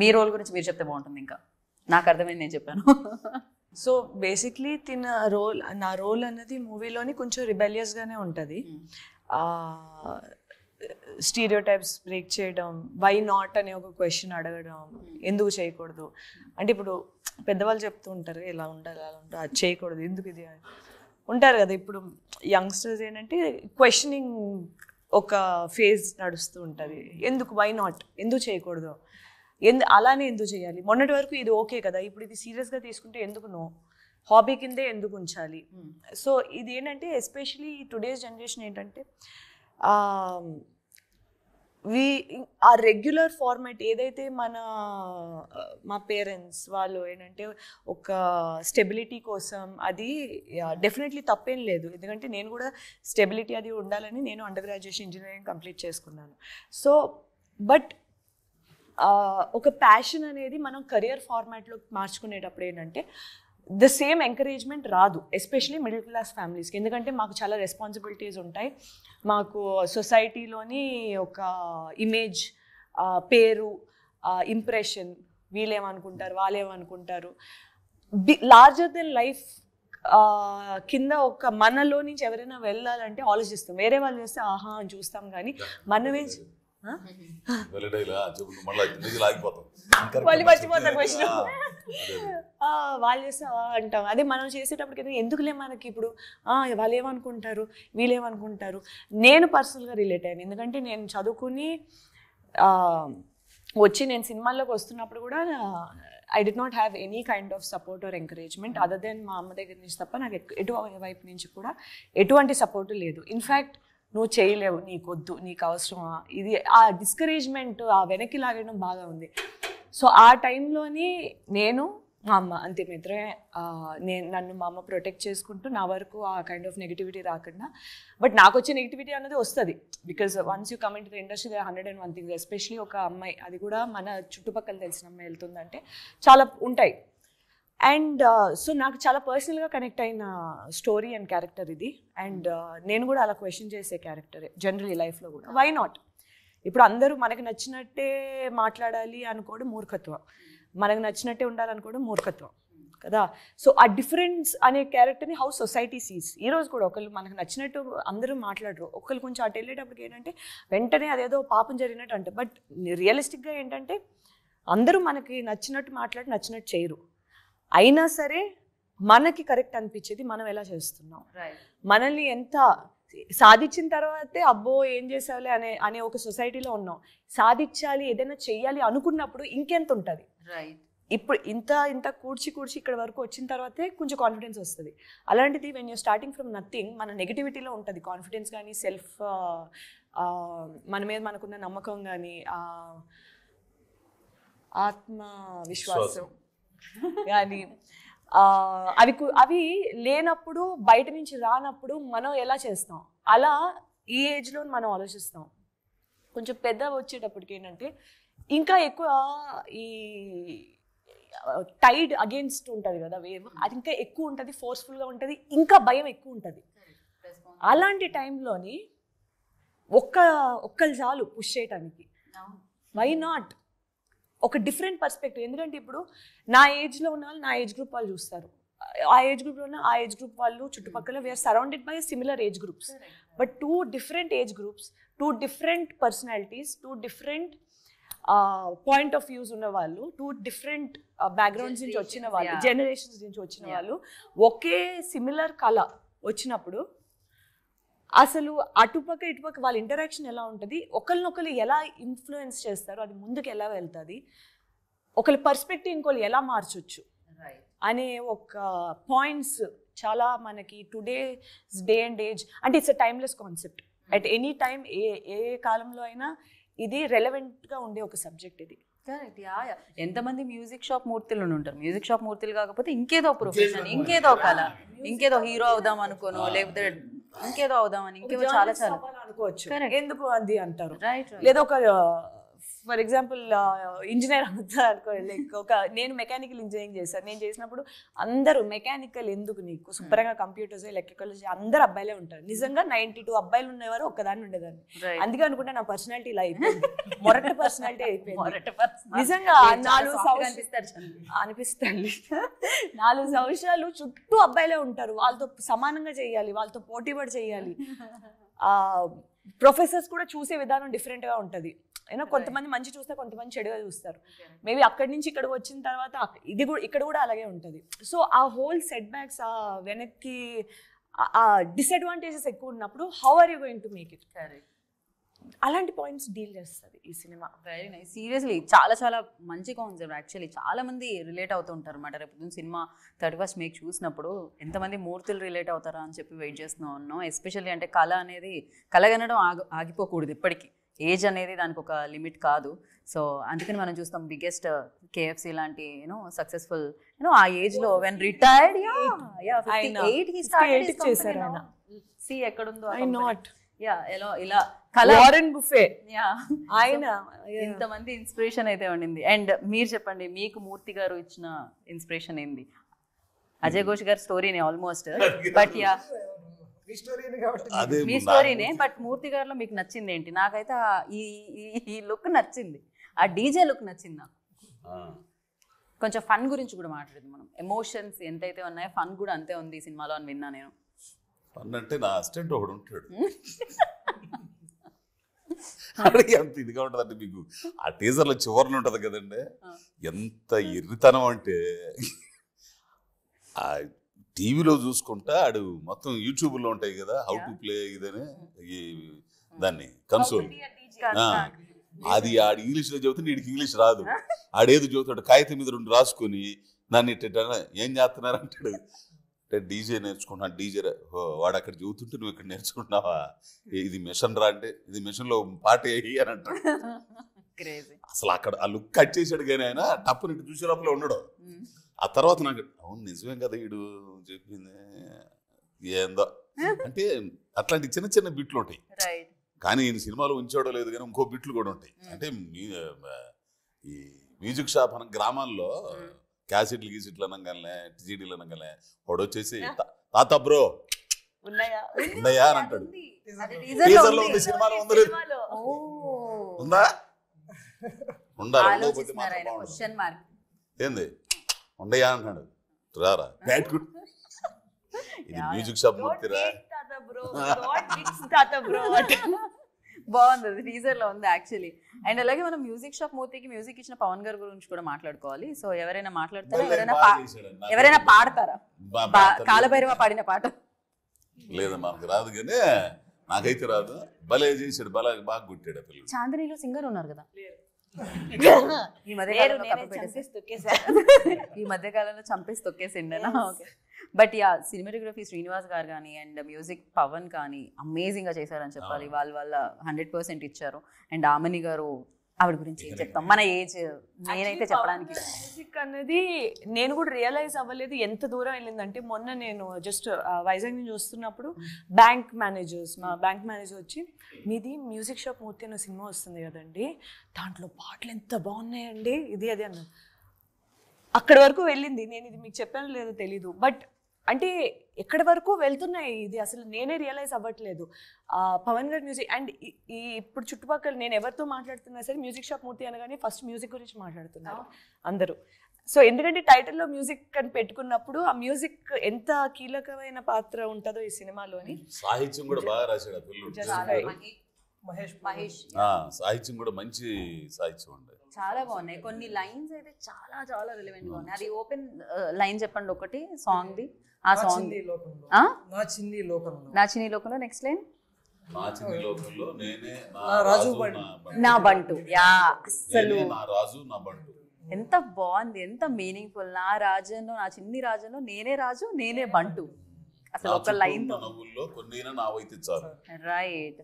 మీ role గురించి మీరు చెప్తే బాగుంటుంది. ఇంకా నాకు అర్థమైంది, నేను చెప్పాను. సో బేసిక్లీ నా రోల్ అన్నది మూవీలోని కొంచెం రిబెలియస్గానే ఉంటుంది. స్టీరియోటైప్స్ బ్రేక్ చేయడం, వై నాట్ అనే ఒక క్వశ్చన్ అడగడం, ఎందుకు చేయకూడదు అంటే ఇప్పుడు పెద్దవాళ్ళు చెప్తూ ఉంటారు ఇలా ఉండాలి అలా ఉండాలి, అది చేయకూడదు ఎందుకు ఇది ఉంటారు కదా. ఇప్పుడు యంగ్స్టర్స్ ఏంటంటే క్వశ్చనింగ్ ఒక ఫేజ్ నడుస్తూ ఉంటుంది. ఎందుకు, వై నాట్, ఎందుకు చేయకూడదు, అలానే ఎందుకు చేయాలి, మొన్నటి వరకు ఇది ఓకే కదా, ఇప్పుడు ఇది సీరియస్గా తీసుకుంటే ఎందుకు నో, హాబీ కిందే ఎందుకు ఉంచాలి. సో ఇది ఏంటంటే ఎస్పెషలీ టుడేస్ జనరేషన్ ఏంటంటే ఆ రెగ్యులర్ ఫార్మాట్ ఏదైతే మా పేరెంట్స్ వాళ్ళు ఏంటంటే ఒక స్టెబిలిటీ కోసం, అది డెఫినెట్లీ తప్పేం లేదు. ఎందుకంటే నేను కూడా స్టెబిలిటీ అది ఉండాలని నేను అండర్ గ్రాడ్యుయేషన్ ఇంజనీరింగ్ కంప్లీట్ చేసుకున్నాను. సో బట్ ఒక ప్యాషన్ అనేది మనం కెరియర్ ఫార్మాట్లో మార్చుకునేటప్పుడు ఏంటంటే ద సేమ్ ఎంకరేజ్మెంట్ రాదు, ఎస్పెషలీ మిడిల్ క్లాస్ ఫ్యామిలీస్కి. ఎందుకంటే మాకు చాలా రెస్పాన్సిబిలిటీస్ ఉంటాయి. మాకు సొసైటీలోని ఒక ఇమేజ్, పేరు, ఇంప్రెషన్, వీళ్ళేమనుకుంటారు వాళ్ళేమనుకుంటారు, లార్జర్ దెన్ లైఫ్ కింద ఒక మనలో నుంచి ఎవరైనా వెళ్ళాలంటే ఆలోచిస్తాం. వేరే వాళ్ళు చేస్తే ఆహా అని చూస్తాం, కానీ మనమే వాళ్ళు మర్చిపోతారు క్వశ్చన్, వాళ్ళు చేస్తే అంటాం. అదే మనం చేసేటప్పటికి ఎందుకులే మనకి ఇప్పుడు వాళ్ళు ఏమనుకుంటారు వీళ్ళేమనుకుంటారు. నేను పర్సనల్గా రిలేట్ అయ్యాను, ఎందుకంటే నేను చదువుకుని వచ్చి నేను సినిమాల్లోకి వస్తున్నప్పుడు కూడా I did not have any kind of support or encouragement other than మా అమ్మ దగ్గర నుంచి తప్ప నాకు వైపు నుంచి కూడా ఎటువంటి సపోర్ట్ లేదు. ఇన్ఫ్యాక్ట్ నువ్వు చేయలేవు, నీకొద్దు, నీకు అవసరమా, ఇది ఆ డిస్కరేజ్మెంట్, ఆ వెనక్కి లాగడం బాగా ఉంది. సో ఆ టైంలోని నేను మా అమ్మ అంతే మిత్రమే, నన్ను మా అమ్మ ప్రొటెక్ట్ చేసుకుంటూ నా వరకు ఆ కైండ్ ఆఫ్ నెగిటివిటీ రాకుండా. బట్ నాకు వచ్చే నెగిటివిటీ అన్నది వస్తుంది, because once you come in to the industry they 101 things. Especially ఒక అమ్మాయి, అది కూడా మన చుట్టుపక్కల తెలిసిన అమ్మాయి వెళ్తుందంటే చాలా ఉంటాయి. అండ్ సో నాకు చాలా పర్సనల్గా కనెక్ట్ అయిన స్టోరీ అండ్ క్యారెక్టర్ ఇది. అండ్ నేను కూడా అలా క్వశ్చన్ చేసే క్యారెక్టరే జనరలీ లైఫ్లో కూడా. వై నాట్, ఇప్పుడు అందరూ మనకు నచ్చినట్టే మాట్లాడాలి అనుకోవడం మూర్ఖత్వం, మనకు నచ్చినట్టే ఉండాలనుకోవడం మూర్ఖత్వం కదా. సో ఆ డిఫరెన్స్ అనే క్యారెక్టర్ని హౌ సొసైటీ సీస్. ఈరోజు కూడా ఒకళ్ళు మనకు నచ్చినట్టు అందరూ మాట్లాడరు, ఒకళ్ళు కొంచెం అటు వెళ్ళేటప్పటికి ఏంటంటే వెంటనే అదేదో పాపం జరిగినట్టు అంటే. బట్ రియలిస్టిక్గా ఏంటంటే అందరూ మనకి నచ్చినట్టు మాట్లాడి నచ్చినట్టు చేయరు. అయినా సరే మనకి కరెక్ట్ అనిపించేది మనం ఎలా చేస్తున్నాం, మనల్ని ఎంత సాధించిన తర్వాతే అబ్బో ఏం చేసావులే అనే ఒక సొసైటీలో ఉన్నాం. సాధించాలి, ఏదైనా చెయ్యాలి అనుకున్నప్పుడు ఇంకెంత ఉంటుంది. ఇప్పుడు ఇంత కూర్చి ఇక్కడ వరకు వచ్చిన తర్వాతే కొంచెం కాన్ఫిడెన్స్ వస్తుంది. అలాంటిది when you're starting from nothing, మన నెగిటివిటీలో ఉంటుంది కాన్ఫిడెన్స్ కానీ, సెల్ఫ్ మన మీద మనకున్న నమ్మకం కానీ, ఆత్మవిశ్వాసం కానీ అవి లేనప్పుడు, బయట నుంచి రానప్పుడు మనం ఎలా చేస్తాం, అలా ఈ ఏజ్లో మనం ఆలోచిస్తాం. కొంచెం పెద్ద వచ్చేటప్పటికి ఏంటంటే ఇంకా ఎక్కువ ఈ టైడ్ అగేన్స్ట్ ఉంటుంది కదా వేవ్, అది ఇంకా ఎక్కువ ఉంటుంది, ఫోర్స్ఫుల్గా ఉంటుంది, ఇంకా భయం ఎక్కువ ఉంటుంది. అలాంటి టైంలోని ఒక్కళ్ళు చాలు పుష్ చేయటానికి. వై నాట్, ఒక డిఫరెంట్ పర్స్పెక్టివ్. ఎందుకంటే ఇప్పుడు నా ఏజ్లో ఉన్న వాళ్ళు నా ఏజ్ గ్రూప్ వాళ్ళు చూస్తారు, ఆ ఏజ్ గ్రూప్లో ఉన్న ఆ ఏజ్ గ్రూప్ వాళ్ళు చుట్టుపక్కల we are surrounded by similar age groups. But 2 different age groups, 2 different personalities, 2 different point of views ఉన్న వాళ్ళు, 2 different బ్యాక్గ్రౌండ్స్ నుంచి వచ్చిన వాళ్ళు, జనరేషన్స్ నుంచి వచ్చిన వాళ్ళు ఒకే సిమిలర్ కళ వచ్చినప్పుడు అసలు అటుపక్క ఇటుపక్క వాళ్ళ ఇంటరాక్షన్ ఎలా ఉంటుంది, ఒకరినొకరు ఎలా ఇన్ఫ్లుయెన్స్ చేస్తారు, అది ముందుకు ఎలా వెళ్తుంది, ఒకరి పర్స్పెక్టివ్ ఇంకోళ్ళు ఎలా మార్చొచ్చు అనే ఒక పాయింట్స్ చాలా మనకి టుడేస్ డే అండ్ ఏజ్ అంటే it's a timeless concept. At any time ఏ కాలంలో అయినా ఇది రెలవెంట్గా ఉండే ఒక సబ్జెక్ట్ ఇది. కరెక్ట్. ఎంతమంది మ్యూజిక్ షాప్ మూర్తులు ఉంటారు, మ్యూజిక్ షాప్ మూర్తులు కాకపోతే ఇంకేదో ప్రొఫెషన్, ఇంకేదో కళ, ఇంకేదో హీరో అవుదాం అనుకోను, లేకపోతే ఇంకేదో అవుదామని, ఇంకేదో చాలా అనుకోవచ్చు. ఎందుకు అది అంటారు, లేదా ఒక ఫర్ ఎగ్జాంపుల్ ఇంజనీర్ అవుతా అనుకో, లైక్ నేను మెకానికల్ ఇంజనీరింగ్ చేశాను. నేను చేసినప్పుడు అందరూ మెకానికల్ ఎందుకు నీకు, శుభ్రంగా కంప్యూటర్స్ ఎలక్ట్రికల్ అందరు అబ్బాయిలే ఉంటారు. నిజంగా 92 అబ్బాయిలు ఉండేవారు, ఒక్కదాన్ని ఉండేదాన్ని. అందుకే అనుకుంటే నా పర్సనాలిటీ ఇలా అయిపోయింది, మొరటి పర్సనాలిటీ అయిపోయింది. నిజంగా 4 అనిపిస్తుంది 4 సంవత్సరాలు చుట్టూ అబ్బాయిలే ఉంటారు, వాళ్ళతో సమానంగా చేయాలి, వాళ్ళతో పోటీపడి చేయాలి. ప్రొఫెసర్స్ కూడా చూసే విధానం డిఫరెంట్గా ఉంటుంది. అయినా కొంతమంది మంచి చూస్తే కొంతమంది చెడుగా చూస్తారు. మేబీ అక్కడి నుంచి ఇక్కడికి వచ్చిన తర్వాత ఇక్కడ కూడా అలాగే ఉంటుంది. సో ఆ హోల్ సెట్ బ్యాక్స్, ఆ వెనక్కి ఆ డిసడ్వాంటేజెస్ ఎక్కువ ఉన్నప్పుడు how are you going to make it? అలాంటి పాయింట్స్ డీల్ చేస్తుంది ఈ సినిమా. Very nice. సీరియస్లీ చాలా చాలా మంచి కాన్సెప్ట్. యాక్చువల్లీ చాలా మంది రిలేట్ అవుతూ ఉంటారు అనమాట. రేపు సినిమా 31st May చూసినప్పుడు ఎంతమంది మూర్తులు రిలేట్ అవుతారా అని చెప్పి వెయిట్ చేస్తూ ఉన్నాం. ఎస్పెషల్లీ అంటే కళ అనేది కలగనడం ఆగిపోకూడదు ఎప్పటికీ. ఏజ్ అనేది దానికి ఒక లిమిట్ కాదు. సో అందుకని మనం చూస్తాం బిగ్గెస్ట్ KFC లాంటి సక్సెస్ఫుల్ ఆ ఏజ్ లో వెన్ రిటైర్డ్ ఎక్కడుందో ఇలా వారెన్ బుఫే ఆయన ఇంతమంది ఇన్స్పిరేషన్ అయితే ఉండింది. అండ్ మీరు చెప్పండి, మీకు మూర్తి గారు ఇచ్చిన ఇన్స్పిరేషన్ ఏంది? అజయ్ ఘోష్ గారి స్టోరీనే ఆల్మోస్ట్, బట్ మీ స్టోరీనే, బట్ మూర్తి గారిలో మీకు నచ్చింది ఏంటి? నాకైతే ఈ లుక్ నచ్చింది, ఆ డీజే లుక్ నచ్చింది నాకు. కొంచెం ఫన్ గురించి కూడా మాట్లాడదు మనం. ఎమోషన్స్ ఎంతైతే ఉన్నాయో ఫన్ కూడా అంతే ఉంది ఈ సినిమాలో అని విన్నా నేను. ఫన్ అంటే నా అసిస్టెంట్ ఒకడు ఉంటాడు, అడిగి అంత ఇదిగా ఉంటుంది. అంటే మీకు ఆ టీజర్లో చివరిలో ఉంటుంది కదండి, ఎంత ఎర్రితనం అంటే ఆ టీవీలో చూసుకుంటా ఆడు మొత్తం యూట్యూబ్లో ఉంటాయి కదా హౌ టు ప్లే ఇదని, ఈ దాన్ని కన్సోల్, అది ఆడు ఇంగ్లీష్లో చెబుతే వీడికి ఇంగ్లీష్ రాదు. ఆడేది చదువుతాడు, కాగితం మీద 2 రాసుకొని దాన్ని ఏం చేస్తున్నారు అంటాడు. అంటే డీజే నేర్చుకుంటున్నా, డీజే వాడు అక్కడ చెబుతుంటే నువ్వు ఇక్కడ నేర్చుకుంటున్నావా, ఇది మిషన్ రా అంటే ఇది మిషన్లో పాట వేయి అని అంటాడు. అసలు అక్కడ ఆ లుక్ కట్ చేశాడు కానీ ఆయన టప్పుని చూసే లోపల ఉండడు. ఆ తర్వాత నాకు అవును నిజమే కదా వీడు చెప్పింది ఏందో అంటే అట్లాంటి చిన్న చిన్న బిట్లు ఉంటాయి. కానీ ఈయన సినిమాలో ఉంచాడో లేదు కానీ ఇంకో బిట్లు కూడా ఉంటాయి. అంటే ఈ మ్యూజిక్ షాప్ అన్న గ్రామాల్లో క్యాసెట్లు గీసెట్లు అనగానే టీజీడీలు అనగానే వాడు వచ్చేసి తాత బ్రో ఉన్నాయా అని అంటాడు. టీజర్లో ఉంది, సినిమాలో ఉందా లేదు? ఉందా? ఉండాలి. ఏంది ఉండయా అంటున్నాడు, రారా బ్యాట్ గుడ్. ఇది మ్యూజిక్ షాప్ మూర్తిరా, బాగుంది. టీజర్ లో ఉంది యాక్చువల్లీ. అండ్ అలాగే మనం మ్యూజిక్ షాప్ మూర్తికి మ్యూజిక్ ఇచ్చిన పవన్ గారి గురించి కూడా మాట్లాడుకోవాలి. సో ఎవరైనా మాట్లాడతారా, ఎవరైనా పాడతారా? కాలభైరవ పాడిన పాట లేదా మనకు రాదు కానీ నాకైతే రాదు. భలే చేశాడు, బాగా గుట్టాడు. పిల్లలు చాందినిలో సింగర్ ఉన్నారు కదా, ఈ మధ్య కాలంలో చంపేసి తొక్కేసిండేనా? Okay. But ya cinematography Srinivas garu కానీ అండ్ మ్యూజిక్ పవన్ కానీ అమేజింగ్గా చేశారని చెప్పాలి. వాళ్ళ 100% ఇచ్చారు. అండ్ ఆమని గారు, ఆవిడ గురించి ఏం చెప్తాం, మన ఏజ్ నేనైతే చెప్పడానికి. మ్యూజిక్ అనేది నేను కూడా రియలైజ్ అవ్వలేదు ఎంత దూరం వెళ్ళిందంటే, మొన్న నేను జస్ట్ వైజాగ్ నుంచి వస్తున్నప్పుడు మా బ్యాంక్ మేనేజర్ వచ్చి, మీది మ్యూజిక్ షాప్ మూర్తి అనే సినిమా వస్తుంది కదండి, దాంట్లో పాటలు ఎంత బాగున్నాయండి, ఇది అది అన్నారు. అక్కడి వరకు వెళ్ళింది. నేను ఇది మీకు చెప్పాను లేదో తెలీదు, బట్ అంటే ఎక్కడి వరకు వెళ్తున్నాయి ఇది అసలు నేనే రియలైజ్ అవ్వట్లేదు. పవన్ గారి మ్యూజిక్ అండ్ ఈ ఇప్పుడు చుట్టుపక్కల నేను ఎవరితో మాట్లాడుతున్నా సరే మ్యూజిక్ షాప్ మూర్తి అనగానే ఫస్ట్ మ్యూజిక్ గురించి మాట్లాడుతున్నారు అందరూ. సో ఎందుకంటే టైటిల్లో మ్యూజిక్ అని పెట్టుకున్నప్పుడు ఆ మ్యూజిక్ ఎంత కీలకమైన పాత్ర ఉంటుందో ఈ సినిమాలోని. సాహిత్యం కూడా బాగా రాశాడు మహేష్. సాహిత్యం కూడా మంచి సాహిత్యం ఉంది, చాలా బాగున్నాయి. కొన్ని లైన్స్ అయితే చాలా చాలా రిలవెంట్ గా ఉన్నాయి. అది ఓపెన్ లైన్ చెప్పండి ఒకటి సాంగ్ ది. ఆ సాంగ్ నా చిన్ని లోకంలో నెక్స్ట్ లైన్ నా బంటు. యా అసలు ఎంత బాగుంది, ఎంత మీనింగ్ఫుల్. నా రాజ్యంలో, నా చిన్ని రాజ్యంలో నేనే రాజు, నేనే బంటు. అసలు ఒక లైన్ రైట్.